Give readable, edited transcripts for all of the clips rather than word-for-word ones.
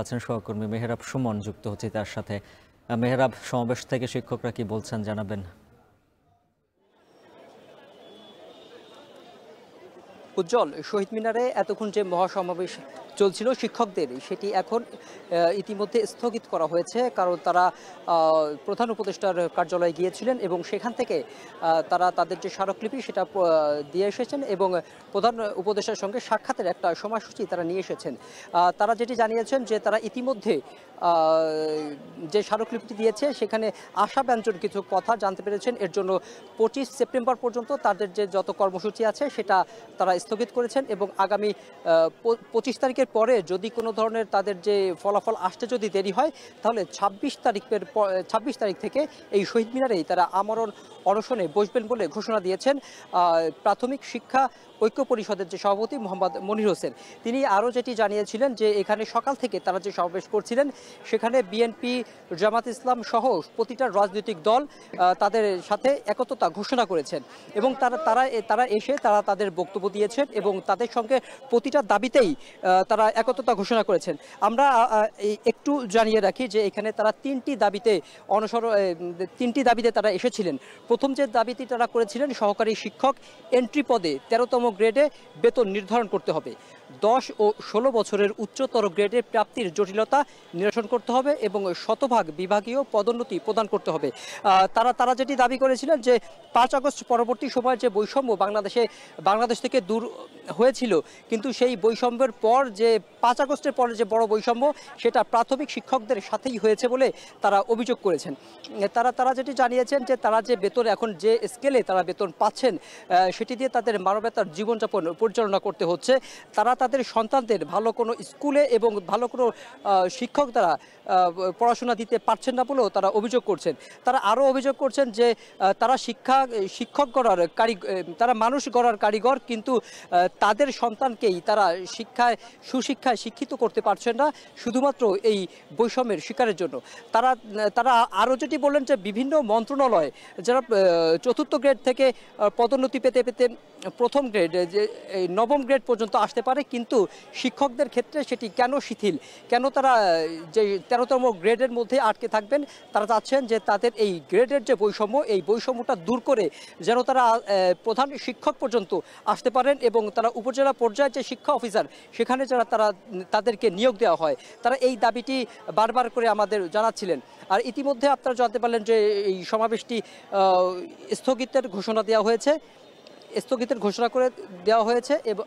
আছেন সহকর্মী মেহরাব সুমন যুক্ত হচ্ছে তার সাথে। মেহরাব, সমাবেশ থেকে শিক্ষকরা কি বলছেন জানাবেন। উজ্জ্বল, শহীদ মিনারে এতক্ষণ যে মহাসমাবেশ চলছিল শিক্ষকদের, সেটি এখন ইতিমধ্যে স্থগিত করা হয়েছে, কারণ তারা প্রধান উপদেষ্টার কার্যালয়ে গিয়েছিলেন এবং সেখান থেকে তারা তাদের যে স্মারকলিপি সেটা দিয়ে এসেছেন এবং প্রধান উপদেষ্টার সঙ্গে সাক্ষাতের একটা সময়সূচি তারা নিয়ে এসেছেন। তারা যেটি জানিয়েছেন যে তারা ইতিমধ্যে যে স্মারকলিপিটি দিয়েছে সেখানে আশাব্যঞ্জক কিছু কথা জানতে পেরেছেন। এর জন্য 25 সেপ্টেম্বর পর্যন্ত তাদের যে যত কর্মসূচি আছে সেটা তারা স্থগিত করেছেন এবং আগামী 25 তারিখের পরে যদি কোনো ধরনের তাদের যে ফলাফল আসতে যদি দেরি হয়, তাহলে 26 তারিখ থেকে এই শহীদ মিনারেই তারা আমরণ অনশনে বসবেন বলে ঘোষণা দিয়েছেন প্রাথমিক শিক্ষা ঐক্য পরিষদের যে সভাপতি মোহাম্মদ মনির হোসেন। তিনি আরও যেটি জানিয়েছিলেন যে এখানে সকাল থেকে তারা যে সমাবেশ করছিলেন সেখানে বিএনপি, জামাত ইসলাম সহ প্রতিটা রাজনৈতিক দল তাদের সাথে একত্রতা ঘোষণা করেছেন এবং তারা এসে তাদের বক্তব্য দিয়েছেন এবং তাদের সঙ্গে প্রতিটা দাবিতেই তারা একত্রতা ঘোষণা করেছেন। আমরা একটু জানিয়ে রাখি যে এখানে তারা তিনটি দাবিতে তারা এসেছিলেন। প্রথম যে দাবিটি তারা করেছিলেন, সহকারী শিক্ষক এন্ট্রি পদে 13তম গ্রেডে বেতন নির্ধারণ করতে হবে, 10 ও 16 বছরের উচ্চতর গ্রেডে প্রাপ্তির জটিলতা নিরসন করতে হবে এবং শতভাগ বিভাগীয় পদোন্নতি প্রদান করতে হবে। তারা যেটি দাবি করেছিলেন যে 5 আগস্ট পরবর্তী সময়ে যে বৈষম্য বাংলাদেশ থেকে দূর হয়েছিল, কিন্তু সেই বৈষম্যের পর যে 5 আগস্টের পরে যে বড় বৈষম্য সেটা প্রাথমিক শিক্ষকদের সাথেই হয়েছে বলে তারা অভিযোগ করেছেন। তারা যেটি জানিয়েছেন যে তারা যে বেতন এখন যে স্কেলে তারা বেতন পাচ্ছেন সেটি দিয়ে তাদের মানবেতর জীবনযাপন পরিচালনা করতে হচ্ছে। তারা তাদের সন্তানদের ভালো কোনো স্কুলে এবং ভালো কোনো শিক্ষক দ্বারা পড়াশোনা দিতে পারছেন না বলেও তারা অভিযোগ করছেন। তারা আরও অভিযোগ করছেন যে তারা তারা মানুষ গড়ার কারিগর, কিন্তু তাদের সন্তানকেই তারা সুশিক্ষায় শিক্ষিত করতে পারছেন না শুধুমাত্র এই বৈষম্যের শিকারের জন্য। তারা আরও যেটি বললেন যে বিভিন্ন মন্ত্রণালয় যারা 4র্থ গ্রেড থেকে পদোন্নতি পেতে পেতে প্রথম গ্রেড যে 9ম গ্রেড পর্যন্ত আসতে পারে, কিন্তু শিক্ষকদের ক্ষেত্রে সেটি কেন শিথিল, কেন তারা যে 13তম গ্রেডের মধ্যে আটকে থাকবেন। তারা চাচ্ছেন যে তাদের এই গ্রেডের যে বৈষম্য, এই বৈষম্যটা দূর করে যেন তারা প্রধান শিক্ষক পর্যন্ত আসতে পারেন এবং তারা উপজেলা পর্যায়ে যে শিক্ষা অফিসার সেখানে যারা তাদেরকে নিয়োগ দেওয়া হয়। তারা এই দাবিটি বারবার করে আমাদের জানাচ্ছিলেন। আর ইতিমধ্যে আপনারা জানতে পারলেন যে এই সমাবেশটি স্থগিতের ঘোষণা করে দেওয়া হয়েছে এবং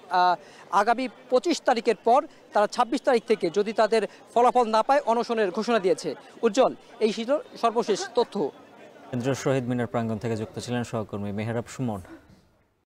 আগামী 25 তারিখের পর তারা 26 তারিখ থেকে যদি তাদের ফলাফল না পায় অনশনের ঘোষণা দিয়েছে। উজ্জ্বল, এই ছিল সর্বশেষ তথ্য। কেন্দ্রীয় শহীদ মিনার প্রাঙ্গণ থেকে যুক্ত ছিলেন সহকর্মী মেহরাব সুমন।